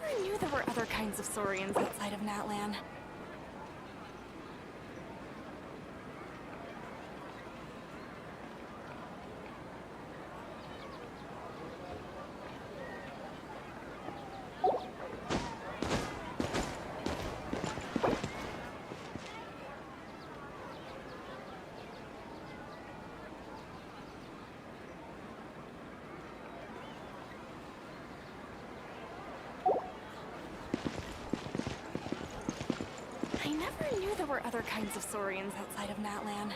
never knew there were other kinds of saurians outside of Natlan. I never knew there were other kinds of saurians outside of Natlan.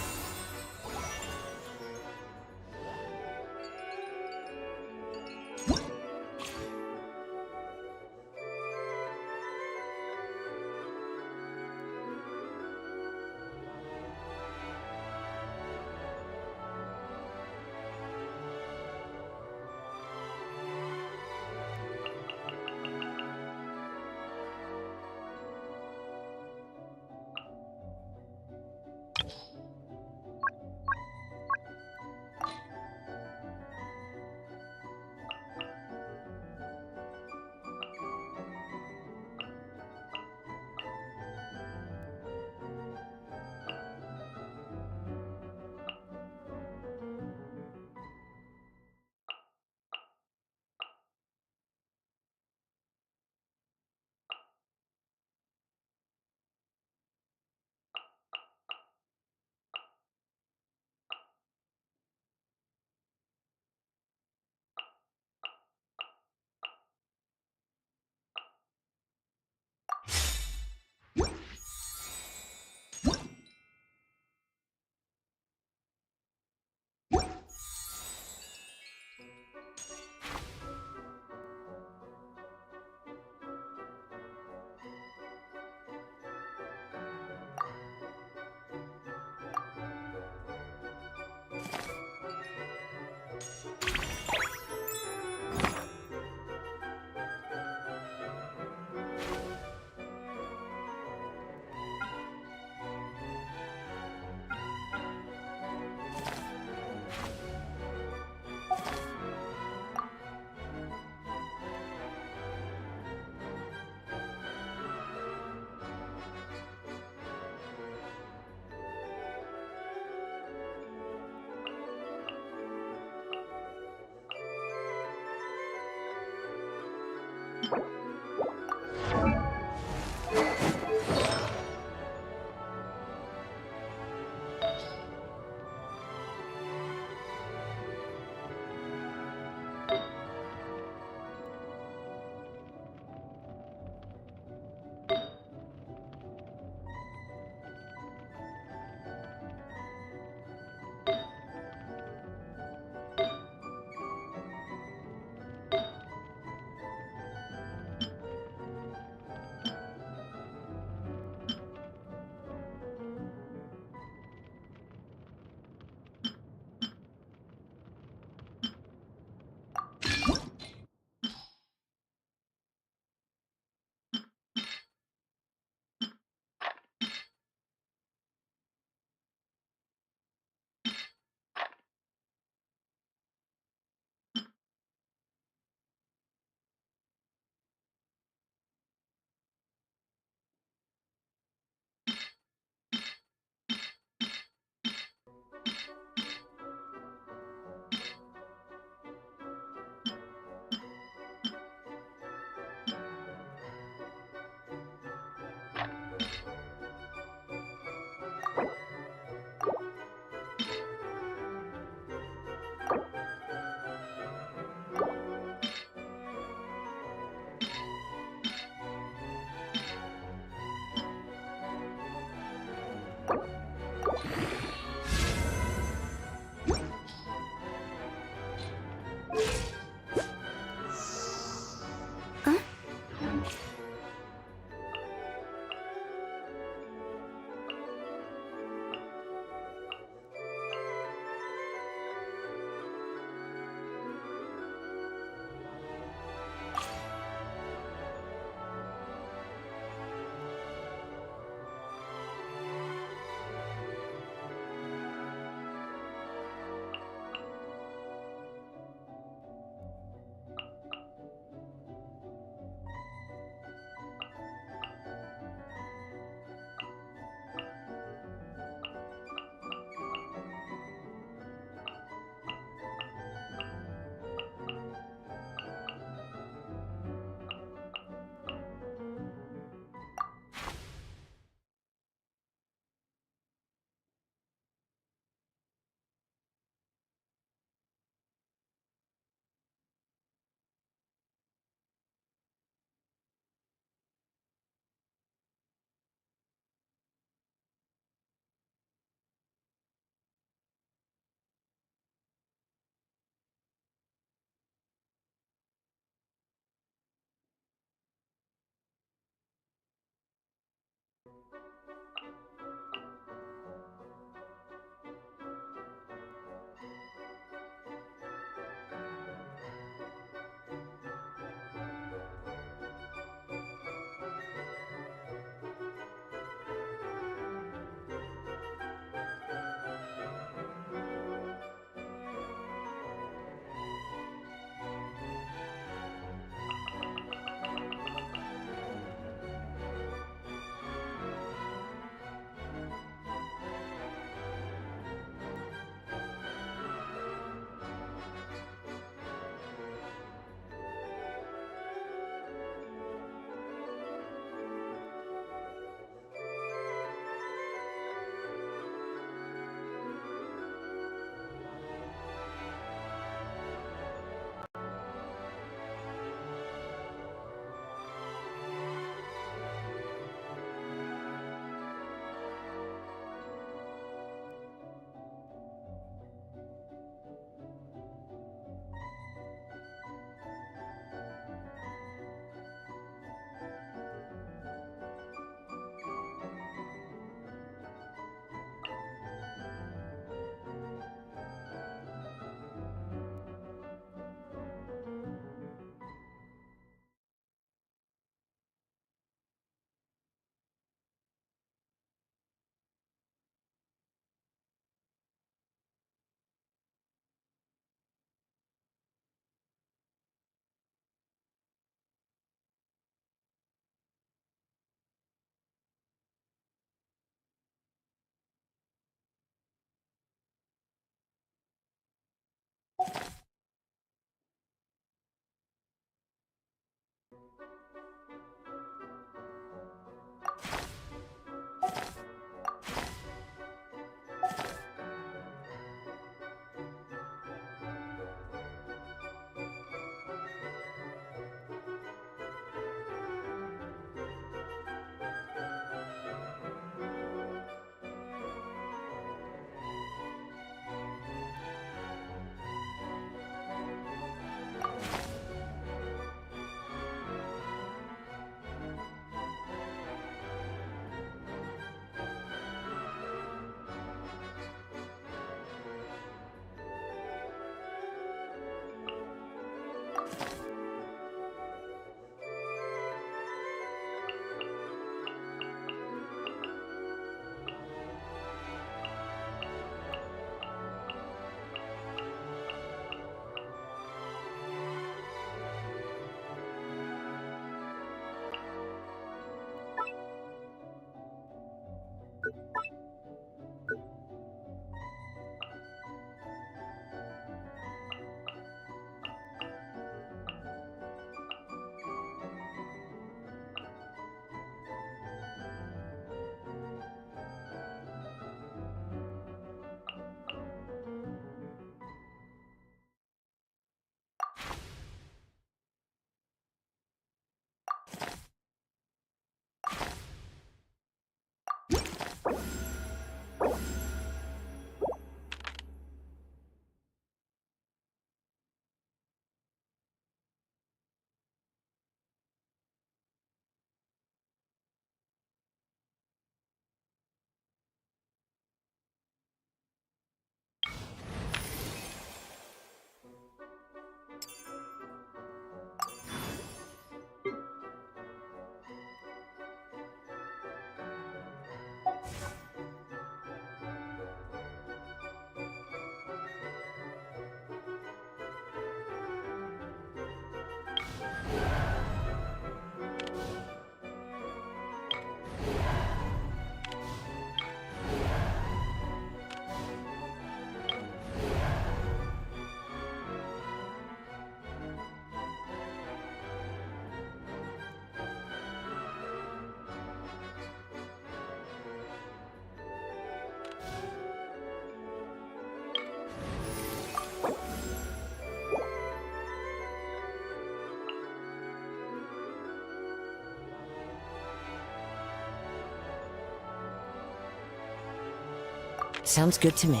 Sounds good to me.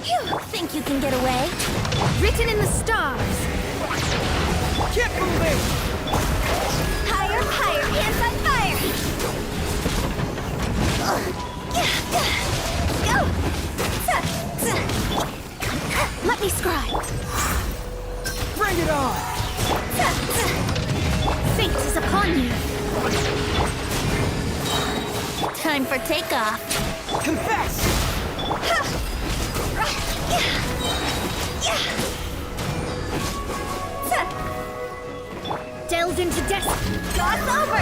Phew, think you can get away? Written in the stars. Keep moving! Higher, higher, hands on fire! Go! Let me scribe. Bring it on! Fate is upon you. Time for takeoff. Confess! Delved into destiny. God's over!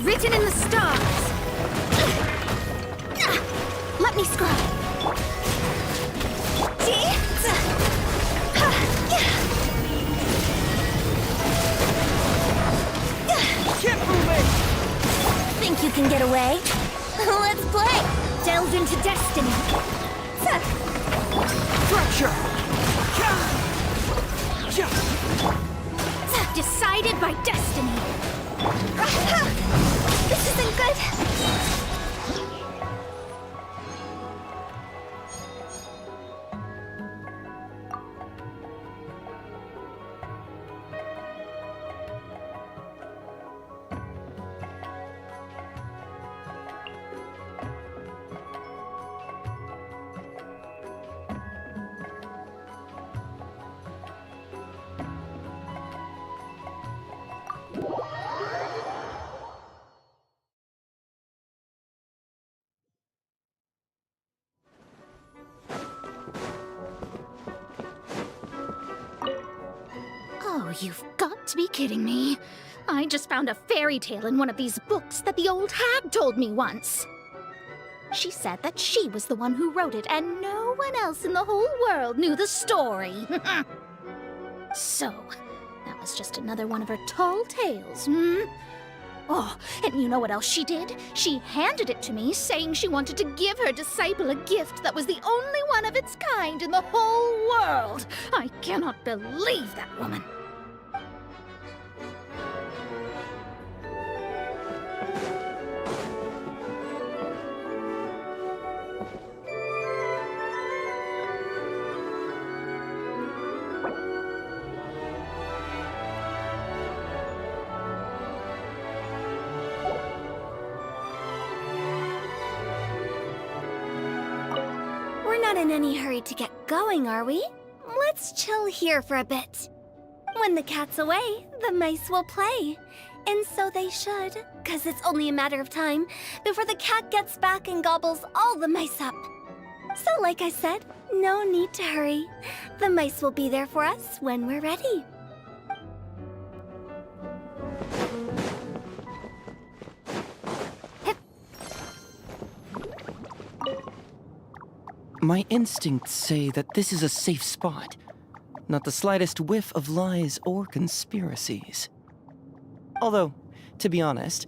Written in the stars. Let me scribe. Keep moving! Think you can get away? Let's play! Delve into destiny. Structure! Decided by destiny. This isn't good. Oh, you've got to be kidding me. I just found a fairy tale in one of these books that the old hag told me once. She said that she was the one who wrote it and no one else in the whole world knew the story. So, that was just another one of her tall tales, hmm? Oh, and you know what else she did? She handed it to me, saying she wanted to give her disciple a gift that was the only one of its kind in the whole world. I cannot believe that woman. We're not in any hurry to get going, are we? Let's chill here for a bit. When the cat's away, the mice will play. And so they should, 'cause it's only a matter of time before the cat gets back and gobbles all the mice up. So like I said, no need to hurry. The mice will be there for us when we're ready. My instincts say that this is a safe spot. Not the slightest whiff of lies or conspiracies. Although, To be honest,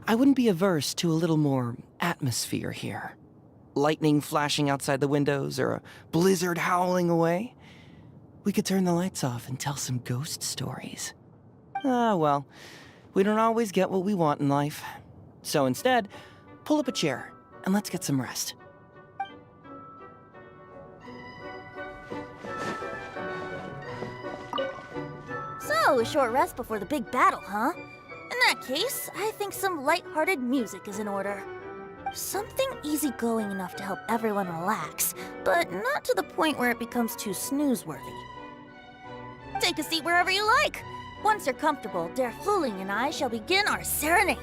I wouldn't be averse to a little more atmosphere here. Lightning flashing outside the windows or a blizzard howling away. We could turn the lights off and tell some ghost stories. Ah, well, we don't always get what we want in life. So instead, pull up a chair and let's get some rest. So, a short rest before the big battle, huh? In that case, I think some light-hearted music is in order. Something easygoing enough to help everyone relax, but not to the point where it becomes too snooze-worthy. Take a seat wherever you like. Once you're comfortable, Der Frühling and I shall begin our serenade.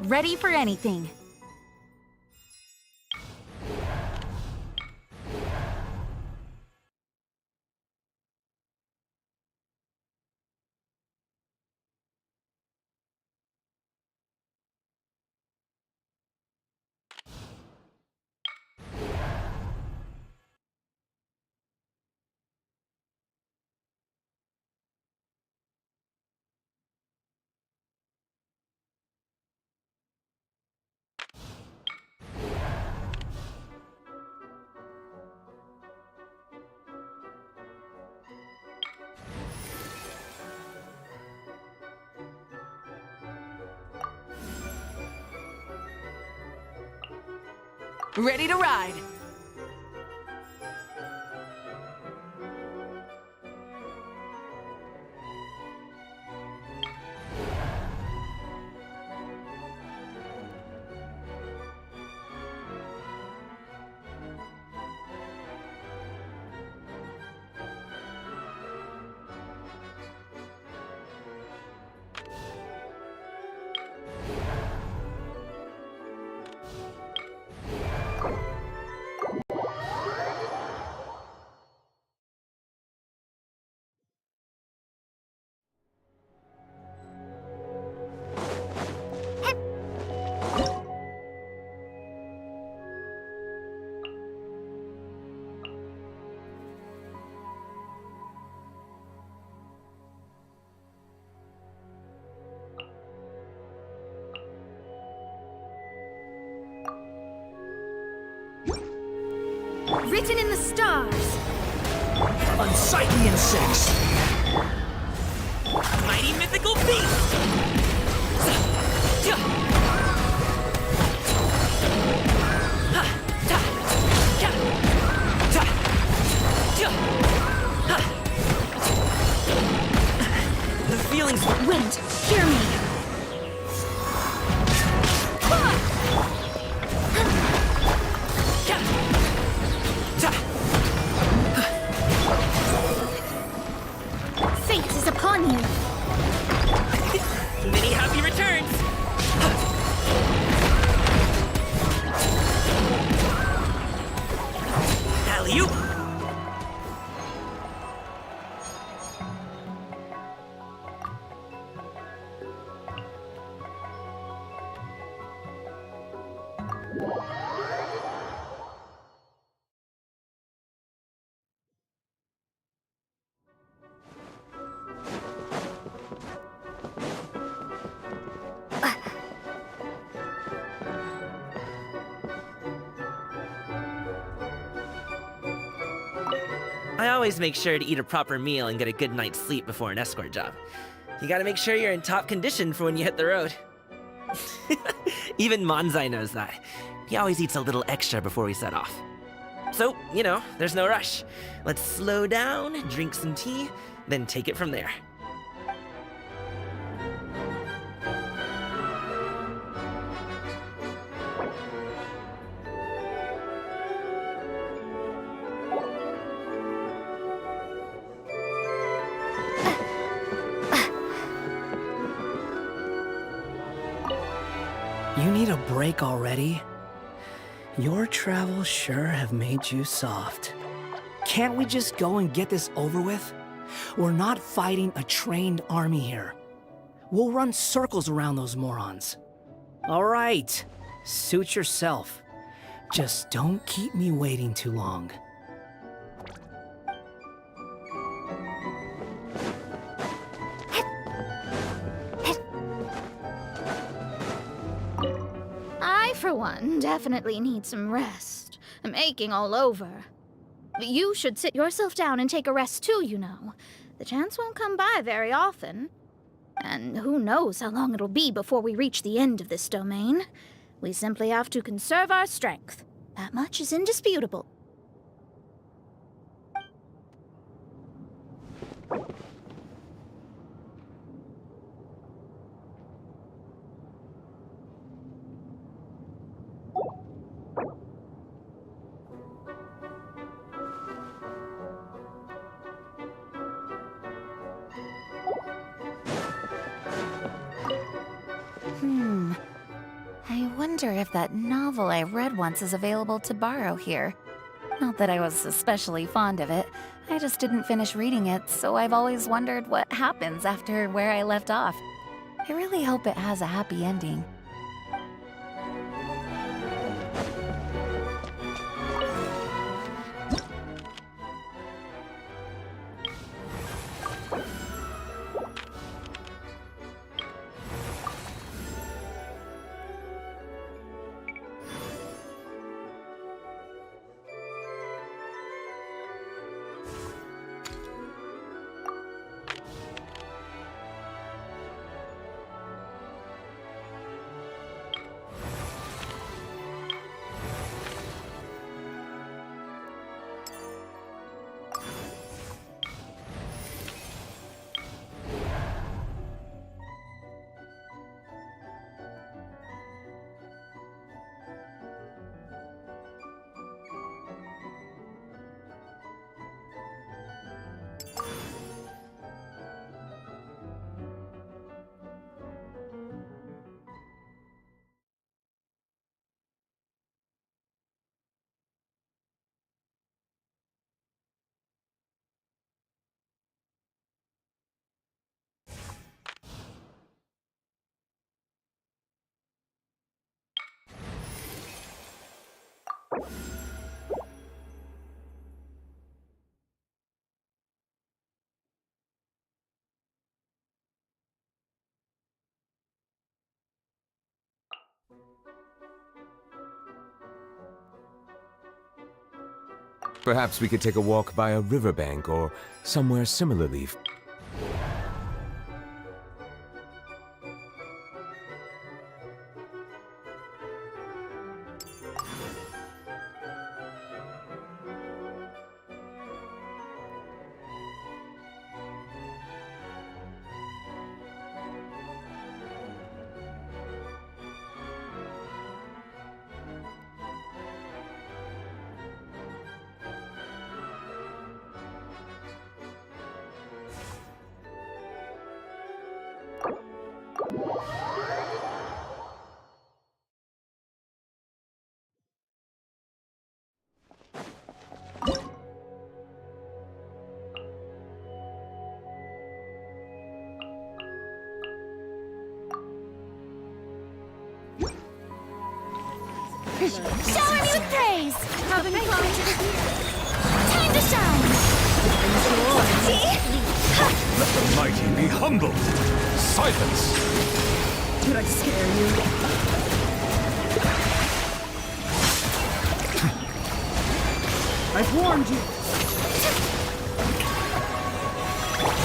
Ready for anything. Ready to ride. Written in the stars. Unsightly insects! Mighty mythical beast! The feelings... Wait, hear me. Fate is upon you. Many happy returns! Alley-oop! I always make sure to eat a proper meal and get a good night's sleep before an escort job. You gotta make sure you're in top condition for when you hit the road. Even Manzai knows that. He always eats a little extra before we set off. So, there's no rush. Let's slow down, drink some tea, then take it from there. You need a break already? Your travels sure have made you soft. Can't we just go and get this over with? We're not fighting a trained army here. We'll run circles around those morons. All right, suit yourself. Just don't keep me waiting too long. I, for one, definitely need some rest. I'm aching all over. But you should sit yourself down and take a rest too, The chance won't come by very often. And who knows how long it'll be before we reach the end of this domain. We simply have to conserve our strength. That much is indisputable. I wonder if that novel I read once is available to borrow here. Not that I was especially fond of it. I just didn't finish reading it, so I've always wondered what happens after where I left off. I really hope it has a happy ending. Perhaps we could take a walk by a riverbank or somewhere similarly. Shower me with praise! Time to shine! Let the mighty be humbled! Silence! Did I scare you? I've warned you!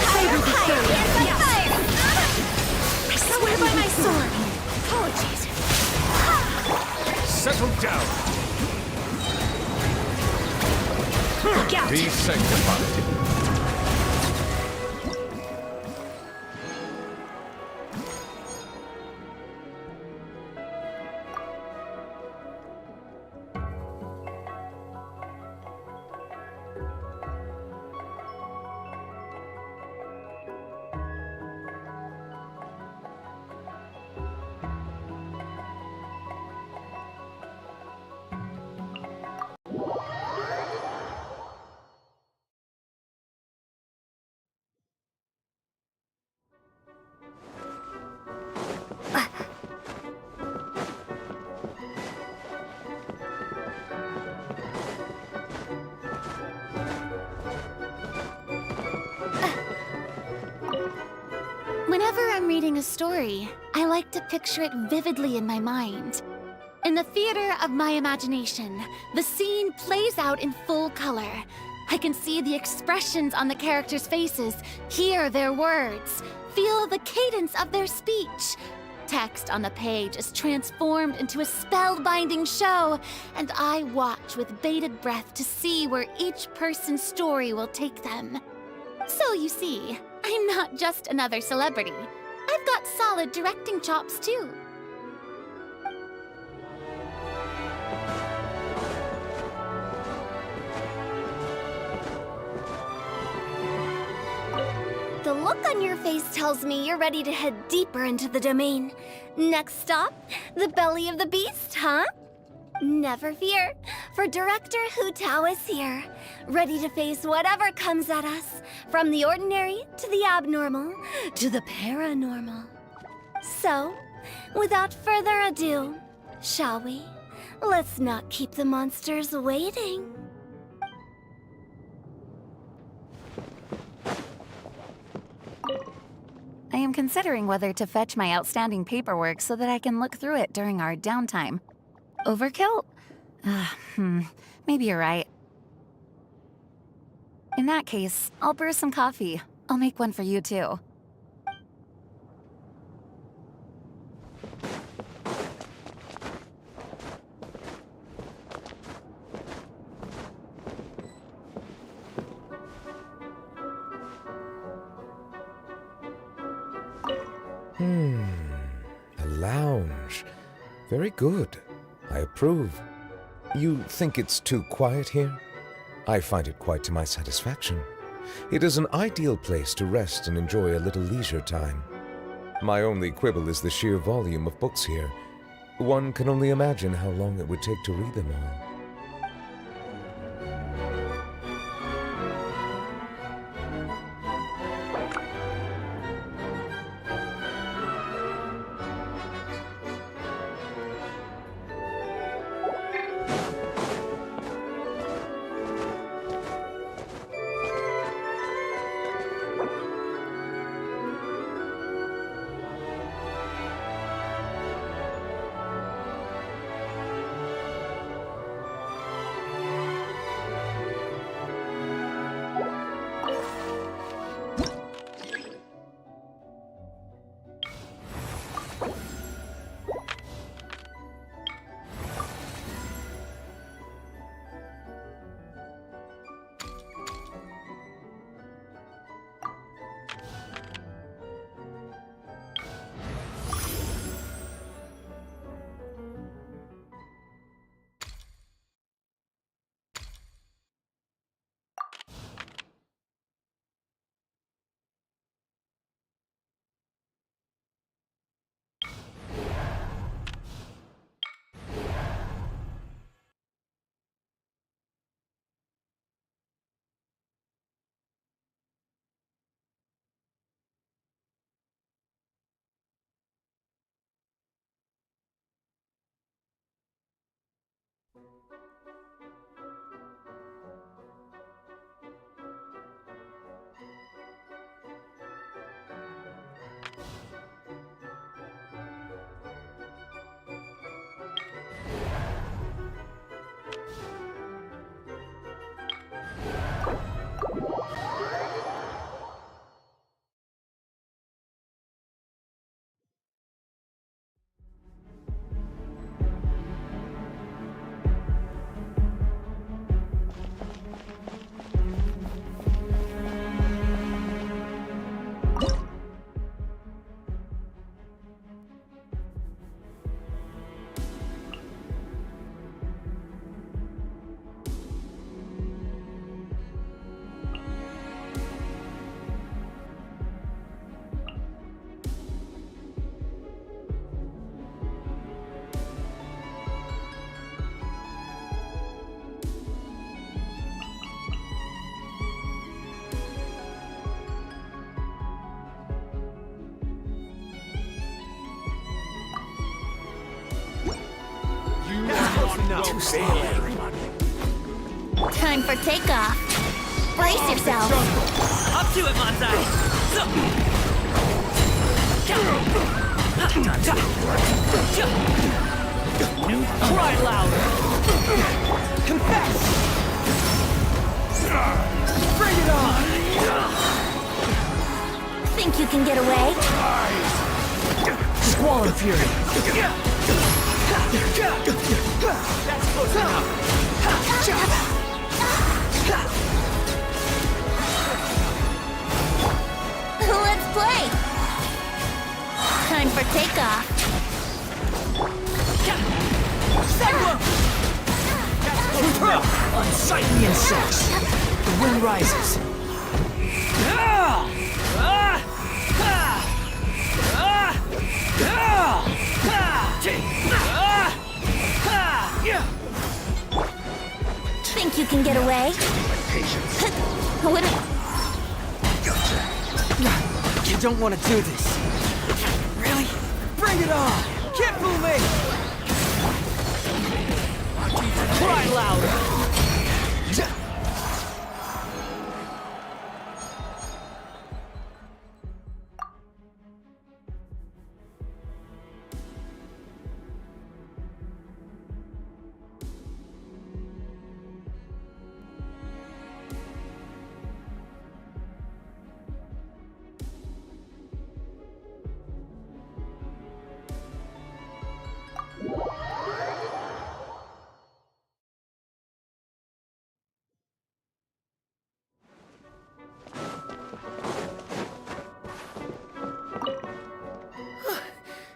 Savor the sword! I swear by my sword! Apologies. Settle down! Look out! Be sanctified. Whenever I'm reading a story, I like to picture it vividly in my mind. In the theater of my imagination, the scene plays out in full color. I can see the expressions on the characters' faces, hear their words, feel the cadence of their speech. Text on the page is transformed into a spellbinding show, and I watch with bated breath to see where each person's story will take them. So you see, I'm not just another celebrity. I've got solid directing chops, too. The look on your face tells me you're ready to head deeper into the domain. Next stop, the belly of the beast, huh? Never fear, for Director Hu Tao is here, ready to face whatever comes at us, from the ordinary to the abnormal to the paranormal. So, without further ado, shall we? Let's not keep the monsters waiting. I am considering whether to fetch my outstanding paperwork so that I can look through it during our downtime. Overkill? Maybe you're right. In that case, I'll brew some coffee. I'll make one for you, too. A lounge. Very good. I approve. You think it's too quiet here? I find it quite to my satisfaction. It is an ideal place to rest and enjoy a little leisure time. My only quibble is the sheer volume of books here. One can only imagine how long it would take to read them all. Too slowly. Time for takeoff. Brace yourself. Up to it, Manzai! Cry louder! Confess! Bring it on! Think you can get away? Squall Fury! That's close enough. Let's play! Time for takeoff. Unsightly insects! The wind rises. Think you can get away? What if... You don't want to do this. Really? Bring it on! Can't fool me! Cry louder!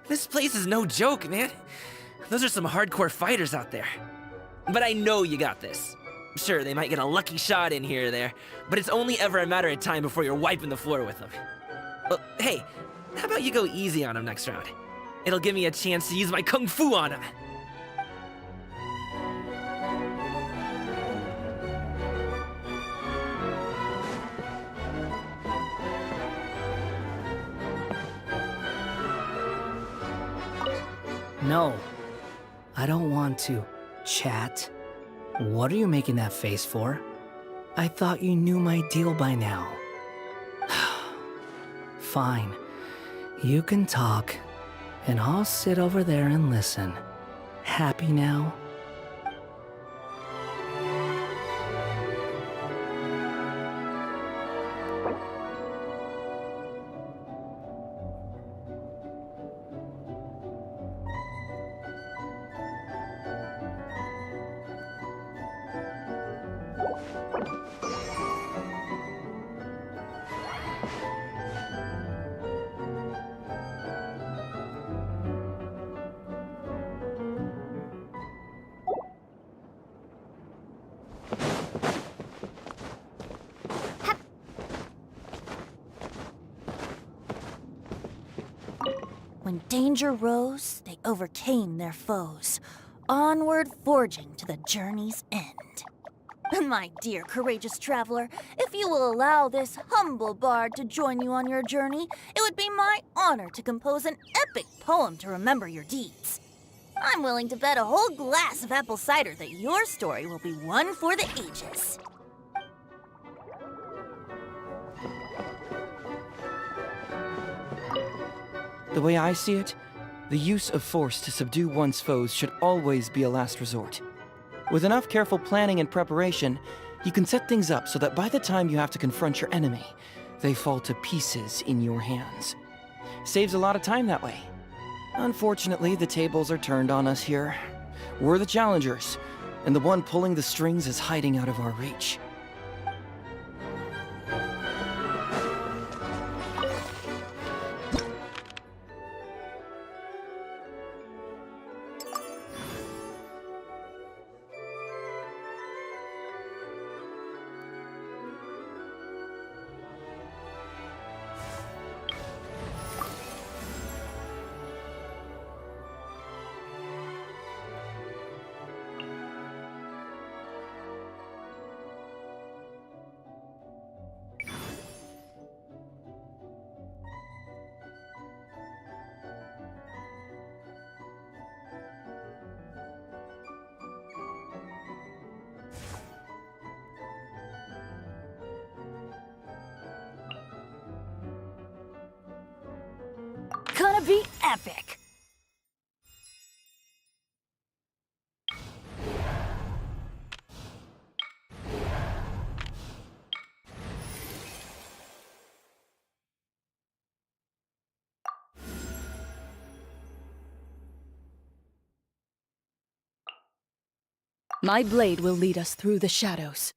This place is no joke, man. Those are some hardcore fighters out there. But I know you got this. Sure, they might get a lucky shot in here or there, but it's only ever a matter of time before you're wiping the floor with them. Well, hey, how about you go easy on them next round? It'll give me a chance to use my kung fu on them. No, I don't want to chat. What are you making that face for? I thought you knew my deal by now. Fine, you can talk, and I'll sit over there and listen. Happy now? When danger rose, they overcame their foes, onward forging to the journey's end. My dear courageous traveler, if you will allow this humble bard to join you on your journey, it would be my honor to compose an epic poem to remember your deeds. I'm willing to bet a whole glass of apple cider that your story will be one for the ages. The way I see it, the use of force to subdue one's foes should always be a last resort. With enough careful planning and preparation, you can set things up so that by the time you have to confront your enemy, they fall to pieces in your hands. Saves a lot of time that way. Unfortunately, the tables are turned on us here. We're the challengers, and the one pulling the strings is hiding out of our reach. epic. My blade will lead us through the shadows.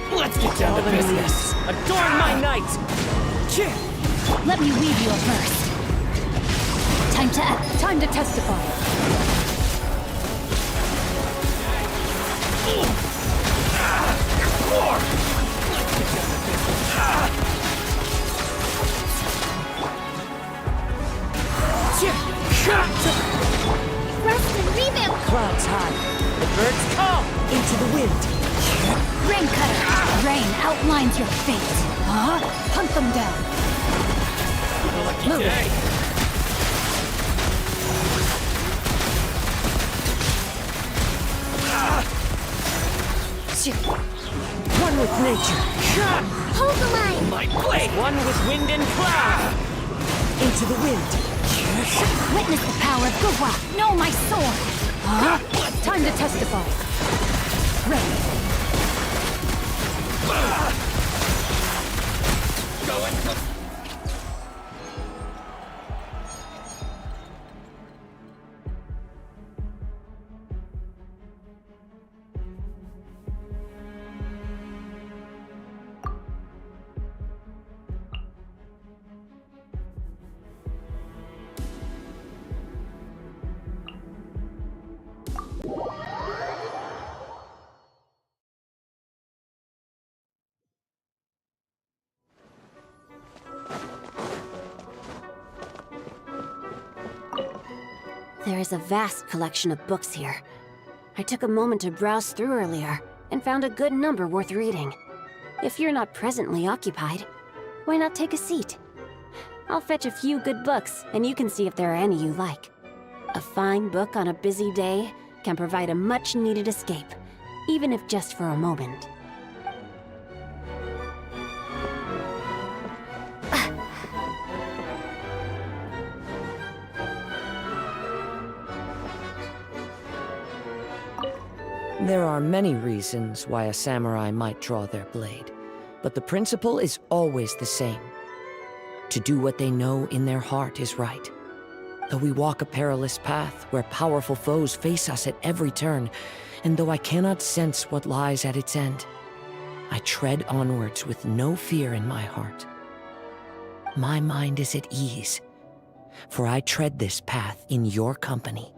Let's get down to business. Adorn my knight! Let me weave you a verse. Time to testify. Rest and revamp! Clouds high. The birds call. Into the wind. Rain cutter. Rain outlines your fate. Hunt them down. Lucky day. One with nature. Hold the line! My blade! One with wind and cloud. Into the wind. Witness the power of Gua. Know my sword. Time to testify. Rain. There is a vast collection of books here. I took a moment to browse through earlier and found a good number worth reading. If you're not presently occupied, why not take a seat? I'll fetch a few good books and you can see if there are any you like. A fine book on a busy day can provide a much-needed escape, even if just for a moment. There are many reasons why a samurai might draw their blade, but the principle is always the same. To do what they know in their heart is right. Though we walk a perilous path where powerful foes face us at every turn, and though I cannot sense what lies at its end, I tread onwards with no fear in my heart. My mind is at ease, for I tread this path in your company.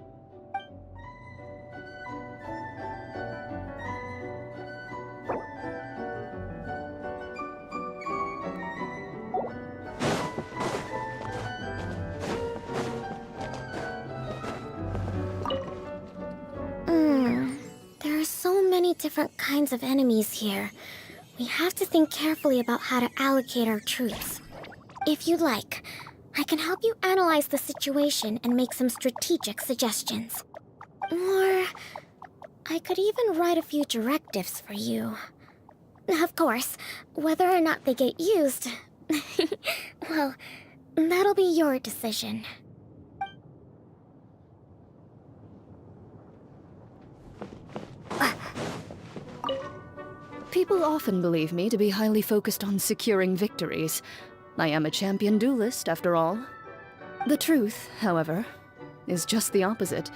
There are so many different kinds of enemies here. We have to think carefully about how to allocate our troops. If you'd like, I can help you analyze the situation and make some strategic suggestions. Or I could even write a few directives for you. Of course, whether or not they get used, well, that'll be your decision. People often believe me to be highly focused on securing victories. I am a champion duelist, after all. The truth, however, is just the opposite.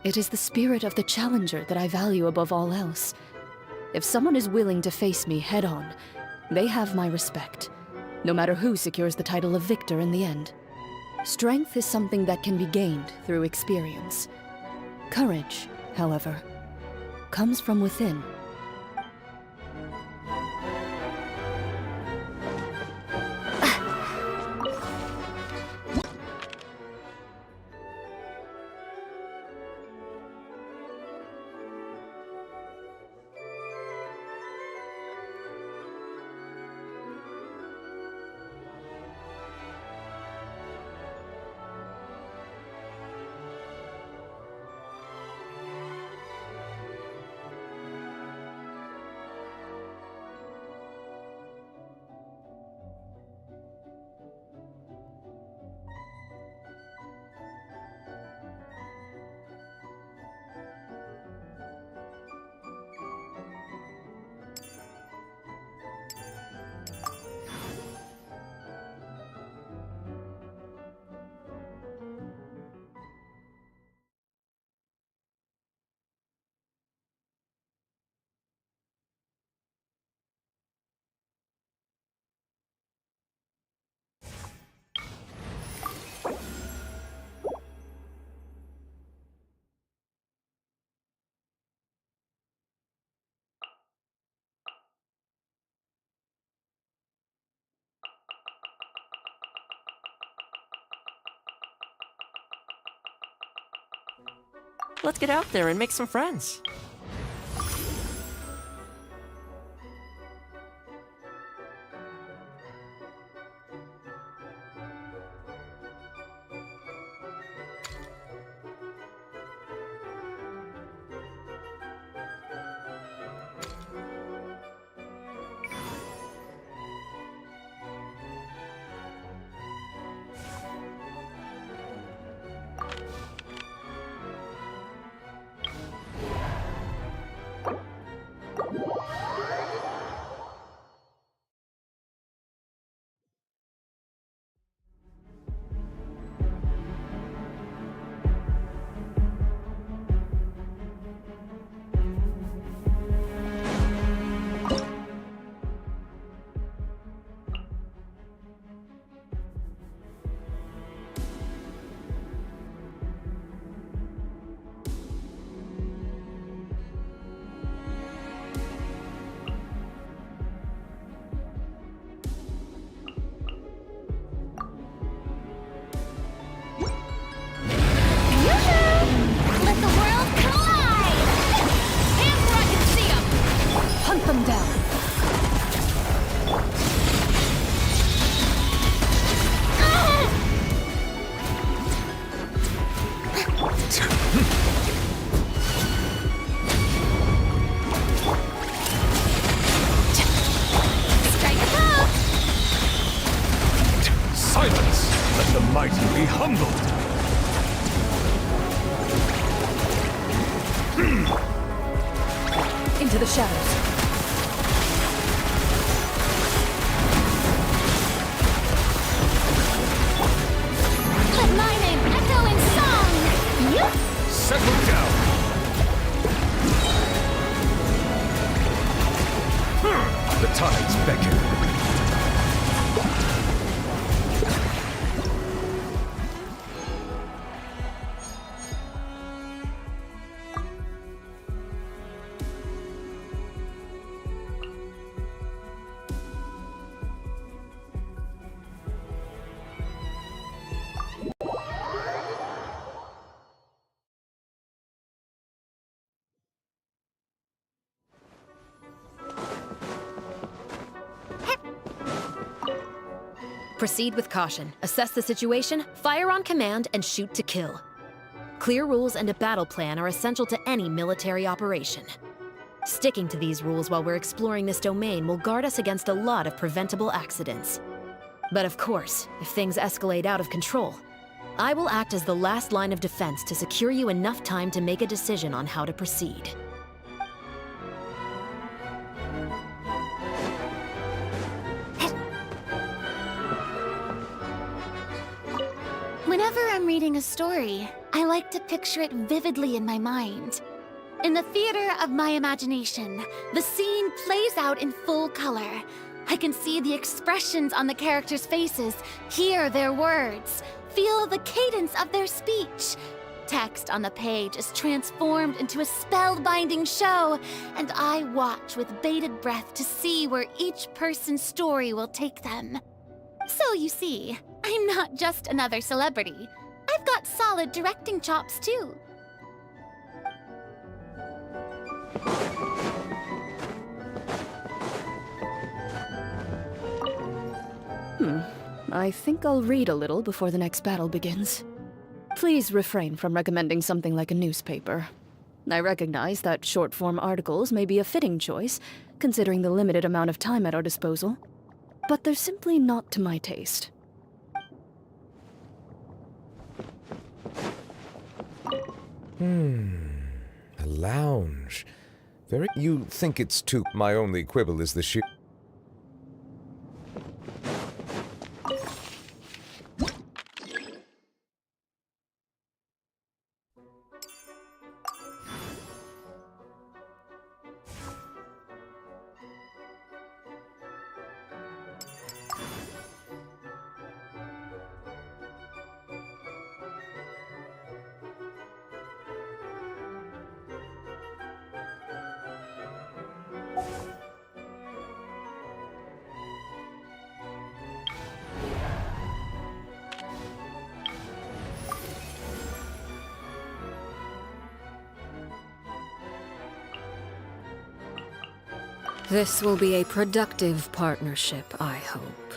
It is the spirit of the challenger that I value above all else. If someone is willing to face me head-on, they have my respect, no matter who secures the title of victor in the end. Strength is something that can be gained through experience. Courage, however, comes from within. Let's get out there and make some friends. Into the shadows. Let my name echo in song! Yup! Settle down! The tides beckon. Proceed with caution, assess the situation, fire on command, and shoot to kill. Clear rules and a battle plan are essential to any military operation. Sticking to these rules while we're exploring this domain will guard us against a lot of preventable accidents. But of course, if things escalate out of control, I will act as the last line of defense to secure you enough time to make a decision on how to proceed. reading a story, I like to picture it vividly in my mind. In the theater of my imagination, the scene plays out in full color. I can see the expressions on the characters' faces, hear their words, feel the cadence of their speech. Text on the page is transformed into a spellbinding show, and I watch with bated breath to see where each person's story will take them. So you see, I'm not just another celebrity. I've got solid directing chops too. I think I'll read a little before the next battle begins. Please refrain from recommending something like a newspaper. I recognize that short-form articles may be a fitting choice, considering the limited amount of time at our disposal, but they're simply not to my taste. A lounge. Very. You think it's too. My only quibble is the sheer. This will be a productive partnership, I hope.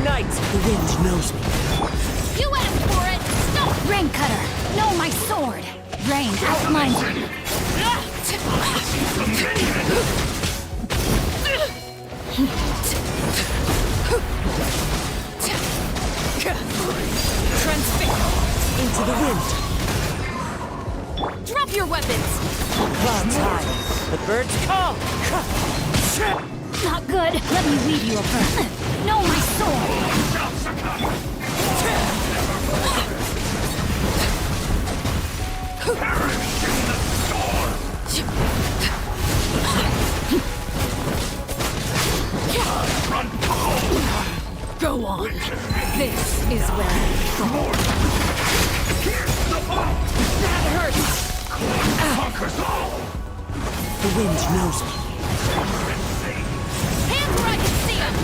knight! The wind knows me. You asked for it! Stop! Rain Cutter! No, my sword! Rain outlines you. Transfix! Into the wind. Drop your weapons! Clouds high. The birds call! Not good. Let me lead you a bit. No, my sword! Go on. This is where I fall. That hurts! The wind knows me. Hands where I can see them!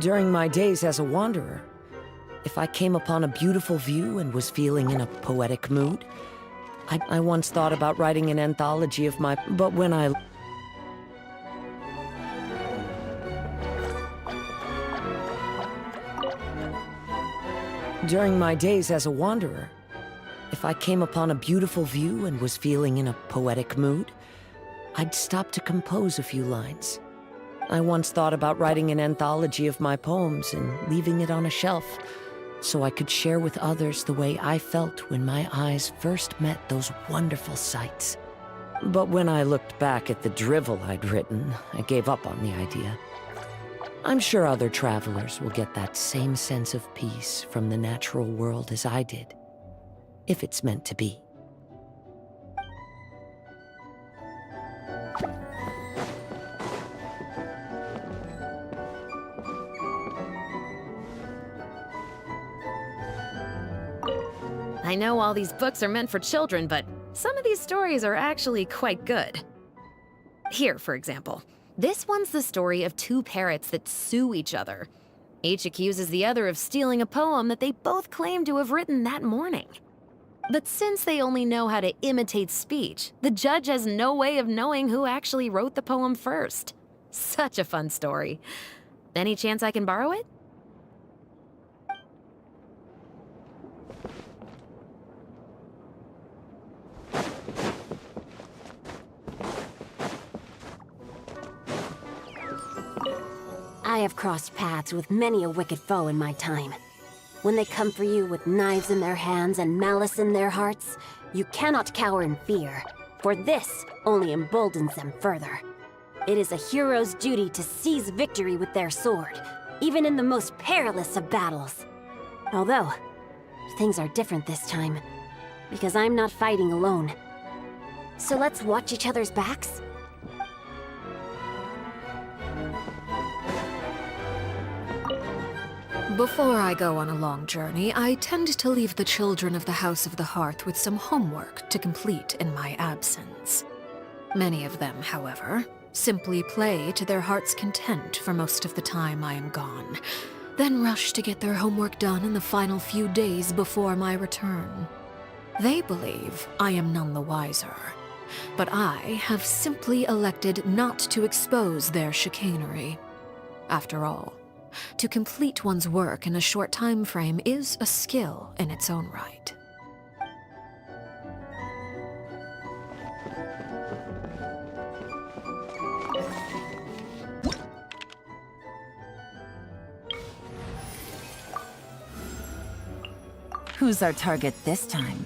During my days as a wanderer, if I came upon a beautiful view and was feeling in a poetic mood, I once thought about writing an anthology of my... But when I... During my days as a wanderer, if I came upon a beautiful view and was feeling in a poetic mood, I'd stop to compose a few lines. I once thought about writing an anthology of my poems and leaving it on a shelf so I could share with others the way I felt when my eyes first met those wonderful sights. But when I looked back at the drivel I'd written, I gave up on the idea. I'm sure other travelers will get that same sense of peace from the natural world as I did, if it's meant to be. I know all these books are meant for children, but some of these stories are actually quite good. Here, for example. This one's the story of two parrots that sue each other. Each accuses the other of stealing a poem that they both claim to have written that morning. But since they only know how to imitate speech, the judge has no way of knowing who actually wrote the poem first. Such a fun story. Any chance I can borrow it? I have crossed paths with many a wicked foe in my time. When they come for you with knives in their hands and malice in their hearts, you cannot cower in fear, for this only emboldens them further. It is a hero's duty to seize victory with their sword, even in the most perilous of battles. Although, things are different this time, because I'm not fighting alone. So let's watch each other's backs? Before I go on a long journey, I tend to leave the children of the House of the Hearth with some homework to complete in my absence. Many of them, however, simply play to their heart's content for most of the time I am gone, then rush to get their homework done in the final few days before my return. They believe I am none the wiser, but I have simply elected not to expose their chicanery. After all, to complete one's work in a short time frame is a skill in its own right. Who's our target this time?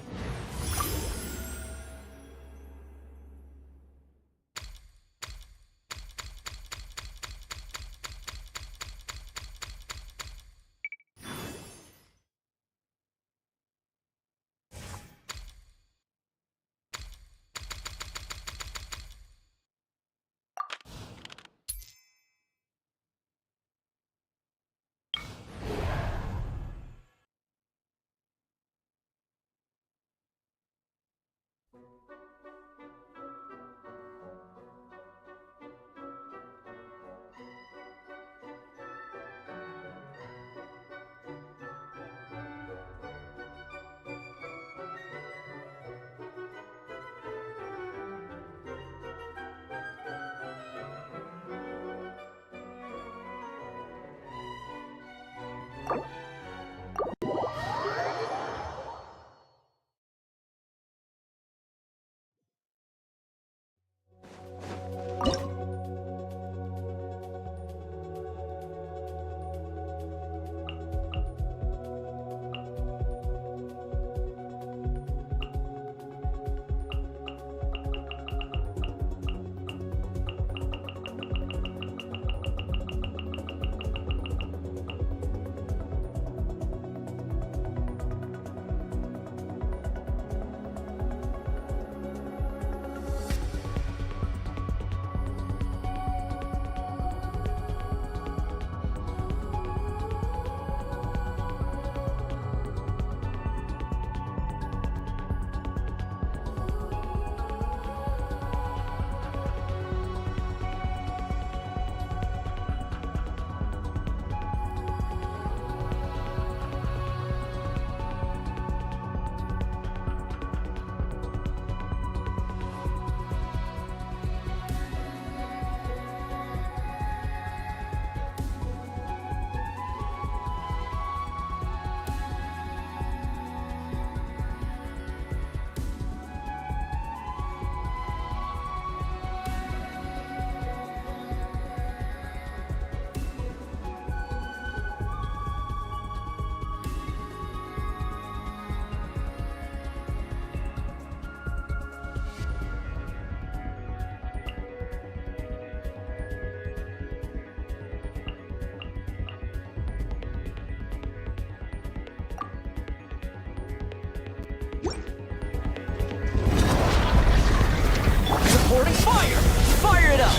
Reporting fire! Fire it up!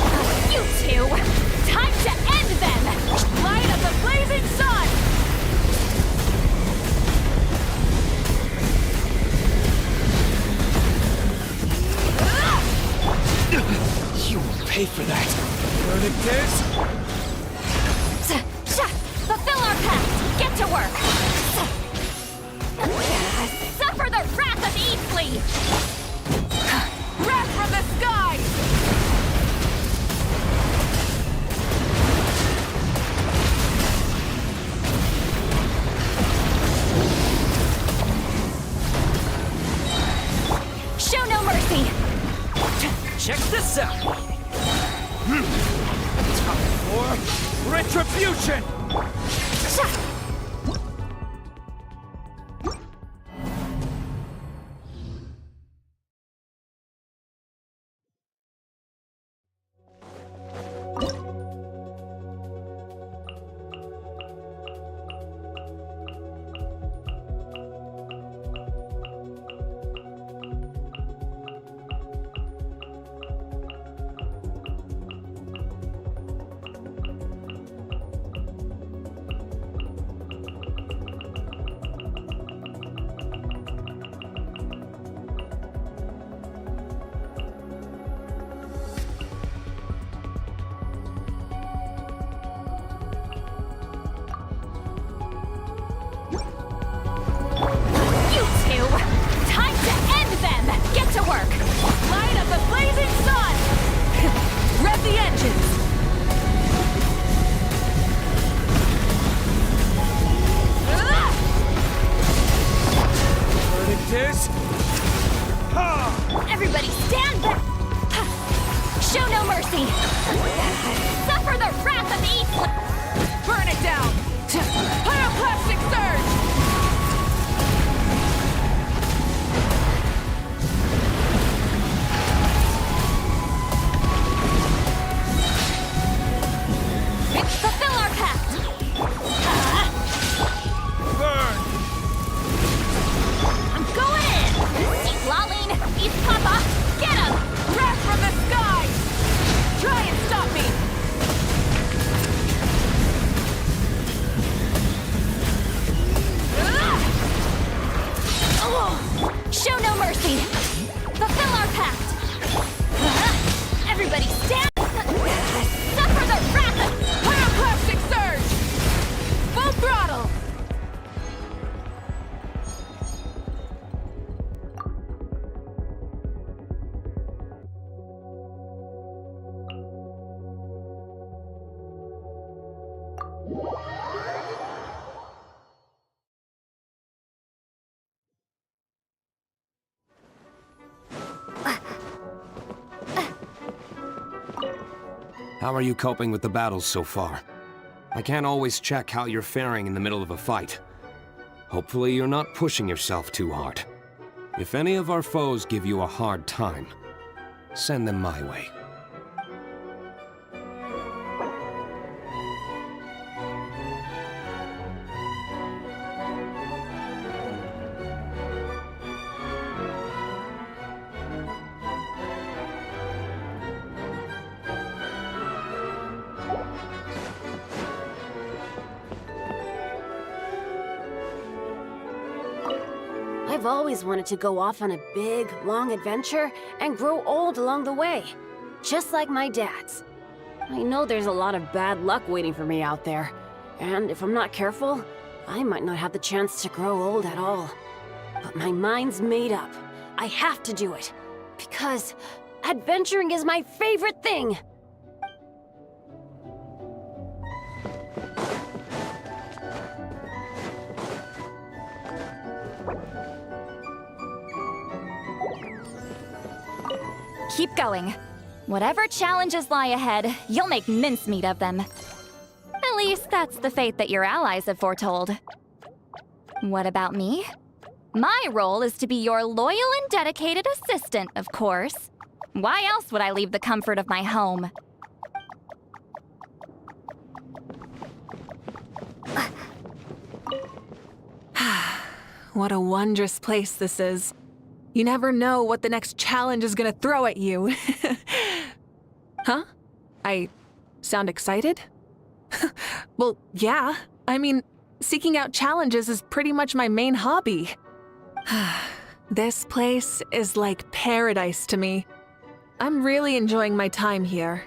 You two! Time to end them! Light up the blazing sun! You will pay for that. Verdict is... Fulfill our pact! Get to work! Suffer the wrath of Eastleigh! Wrath from the sky! Show no mercy! Check this out! Time for retribution! Everybody stand back! Show no mercy! Suffer the wrath of Eastleigh! Burn it down! Pyroclastic surge! Fulfill our pact! Burn! I'm going in! East Laline! East Papa! Get him! Wrath from the sky! Try and stop me! Show no mercy! Fulfill our pact! Everybody stand! Suffer the wrath of Pyroclastic surge! Full throttle! How are you coping with the battles so far? I can't always check how you're faring in the middle of a fight. Hopefully you're not pushing yourself too hard. If any of our foes give you a hard time, send them my way. I've always wanted to go off on a big, long adventure and grow old along the way, just like my dad's. I know there's a lot of bad luck waiting for me out there, and if I'm not careful, I might not have the chance to grow old at all. But my mind's made up. I have to do it, because adventuring is my favorite thing! Keep going. Whatever challenges lie ahead, you'll make mincemeat of them. At least that's the fate that your allies have foretold. What about me? My role is to be your loyal and dedicated assistant, of course. Why else would I leave the comfort of my home? What a wondrous place this is. You never know what the next challenge is gonna throw at you. Huh? I sound excited? Well, yeah. I mean, seeking out challenges is pretty much my main hobby. This place is like paradise to me. I'm really enjoying my time here.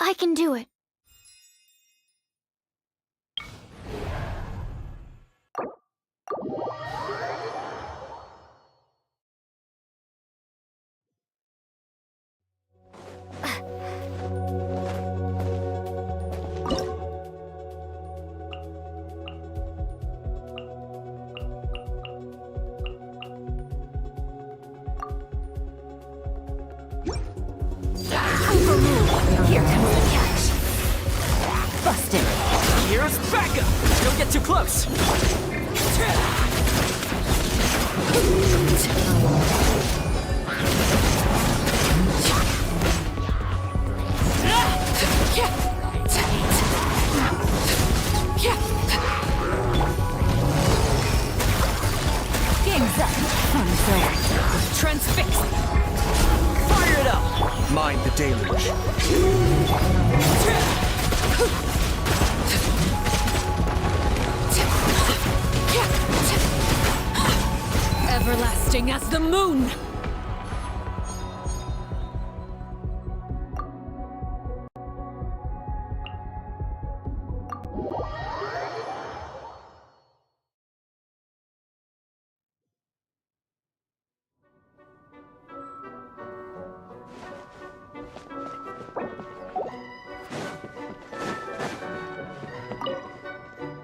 I can do it. Here comes the catch. Busted. Here's backup! Don't get too close! Game's up. Fun's over. Transfixed! Fire it up! Mind the deluge. Everlasting as the moon!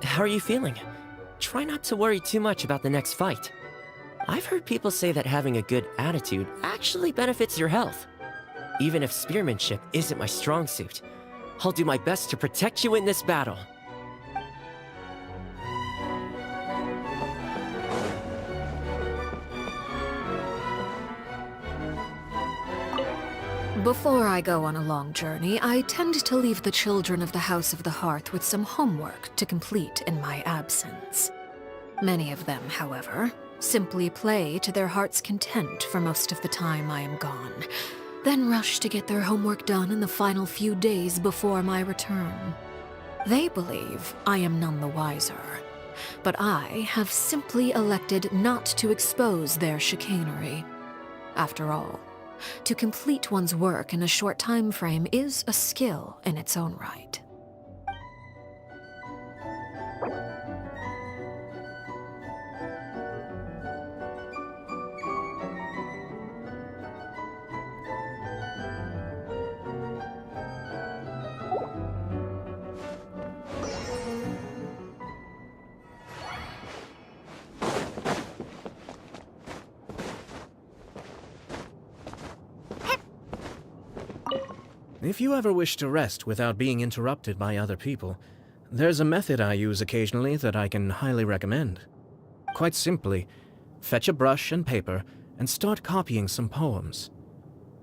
How are you feeling? Try not to worry too much about the next fight. I've heard people say that having a good attitude actually benefits your health. Even if spearmanship isn't my strong suit, I'll do my best to protect you in this battle. Before I go on a long journey, I tend to leave the children of the House of the Hearth with some homework to complete in my absence. Many of them, however, simply play to their heart's content for most of the time I am gone, then rush to get their homework done in the final few days before my return. They believe I am none the wiser, but I have simply elected not to expose their chicanery. After all, to complete one's work in a short time frame is a skill in its own right. If you ever wish to rest without being interrupted by other people, there's a method I use occasionally that I can highly recommend. Quite simply, fetch a brush and paper and start copying some poems.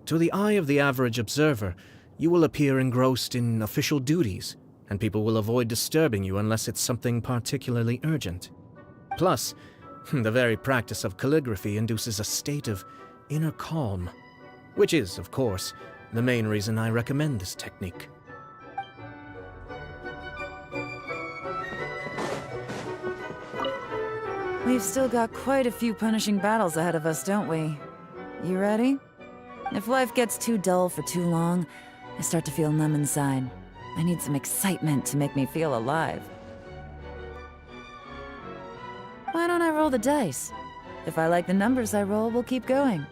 To the eye of the average observer, you will appear engrossed in official duties, and people will avoid disturbing you unless it's something particularly urgent. Plus, The very practice of calligraphy induces a state of inner calm, which is, of course, the main reason I recommend this technique. We've still got quite a few punishing battles ahead of us, don't we? You ready? If life gets too dull for too long, I start to feel numb inside. I need some excitement to make me feel alive. Why don't I roll the dice? If I like the numbers I roll, we'll keep going.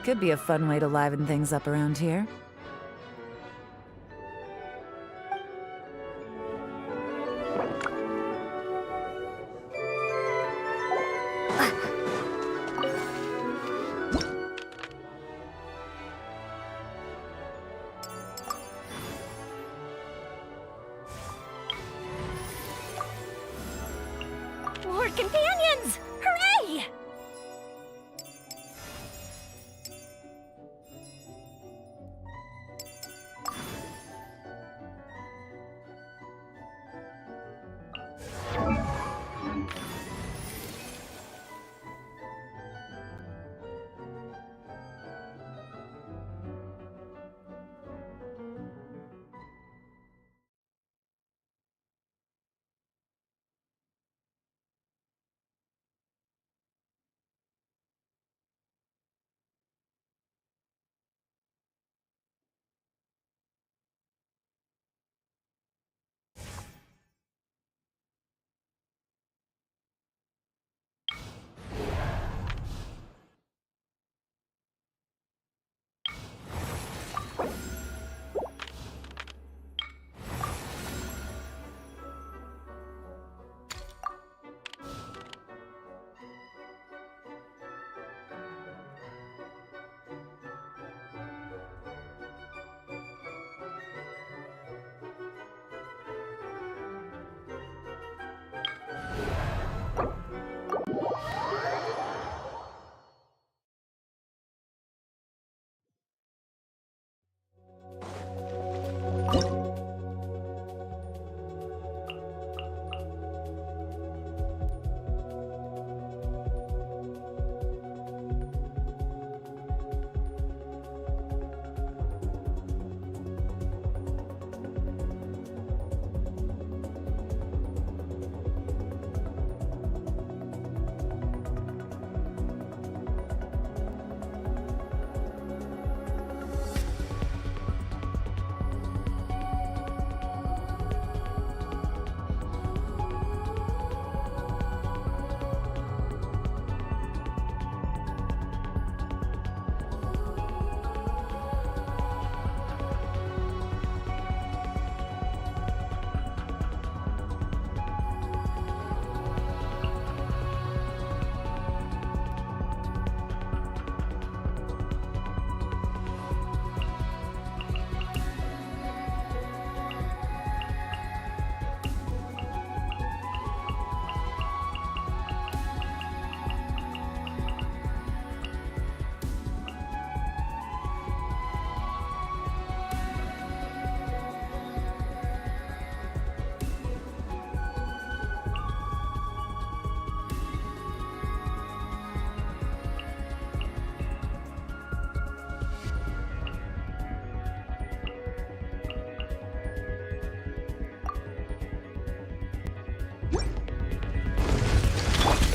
Could be a fun way to liven things up around here. Lord Companions! Hooray!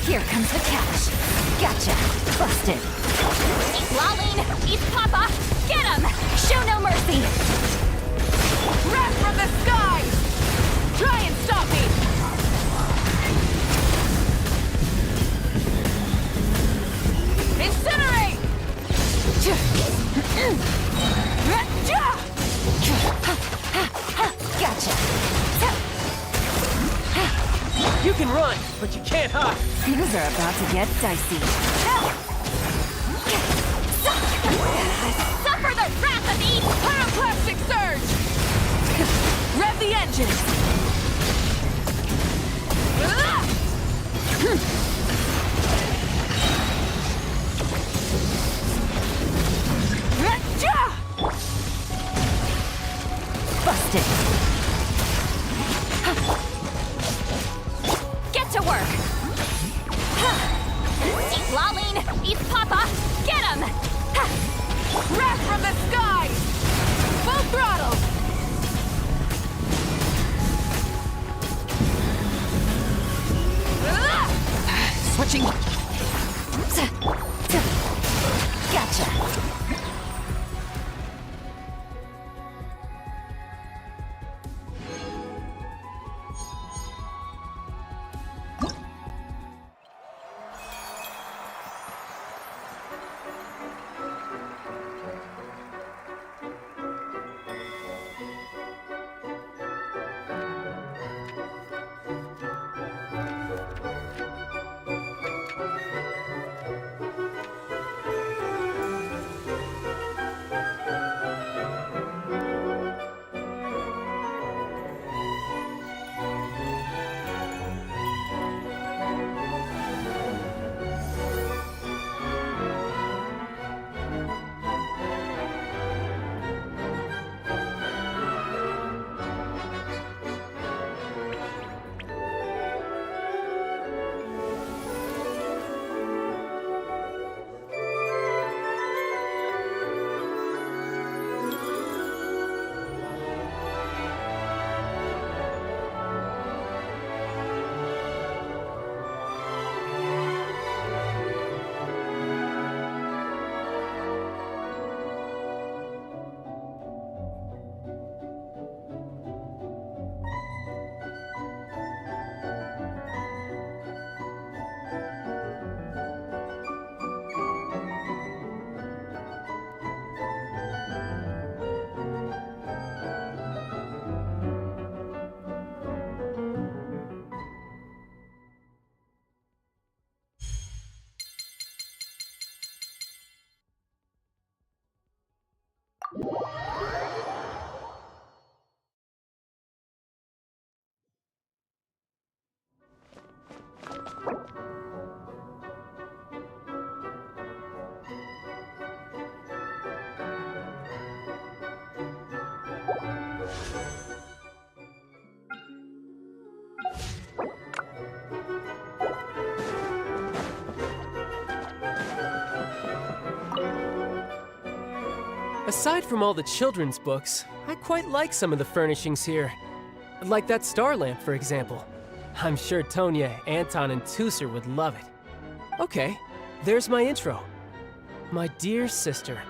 Here comes the catch. Gotcha. Busted. He's lolling! He's Papa! Get him! Show no mercy! Wrath from the skies! Try and stop me! Incinerate! Gotcha. You can run, but you can't hide. Things are about to get dicey. Suffer the wrath of Eden! Pyroclastic surge! Rev the engine! Busted. Get to work! them! Ha! Wrath from the sky! Full throttle! Switching. Gotcha. Aside from all the children's books, I quite like some of the furnishings here. Like that star lamp, for example. I'm sure Tonya, Anton, and Tusser would love it. Okay, there's my intro. My dear sister,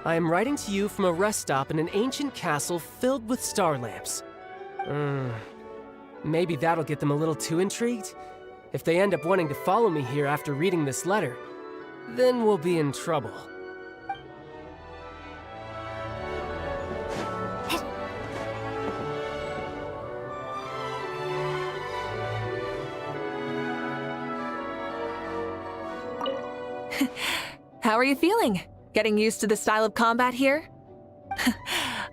I am writing to you from a rest stop in an ancient castle filled with star lamps. Maybe that'll get them a little too intrigued. If they end up wanting to follow me here after reading this letter, then we'll be in trouble. How are you feeling? Getting used to the style of combat here?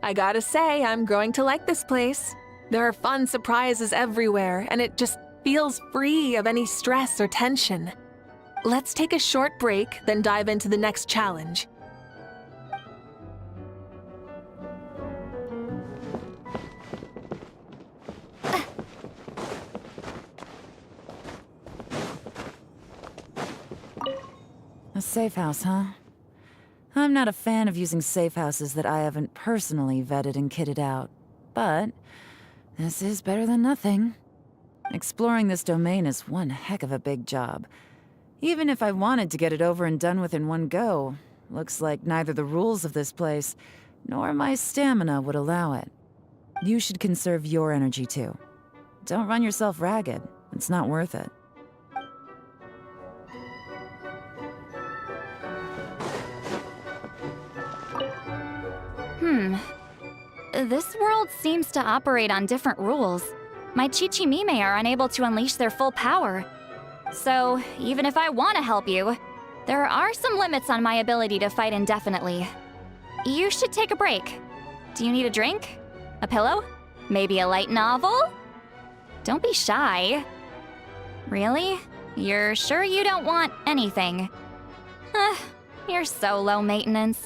I gotta say, I'm growing to like this place. There are fun surprises everywhere, and it just feels free of any stress or tension. Let's take a short break, then dive into the next challenge. A safe house, huh? I'm not a fan of using safe houses that I haven't personally vetted and kitted out. But this is better than nothing. Exploring this domain is one heck of a big job. Even if I wanted to get it over and done with in one go, looks like neither the rules of this place nor my stamina would allow it. You should conserve your energy too. Don't run yourself ragged. It's not worth it. This world seems to operate on different rules. My Chichimime are unable to unleash their full power. So, even if I want to help you, there are some limits on my ability to fight indefinitely. You should take a break. Do you need a drink? A pillow? Maybe a light novel? Don't be shy. Really? You're sure you don't want anything? You're so low maintenance.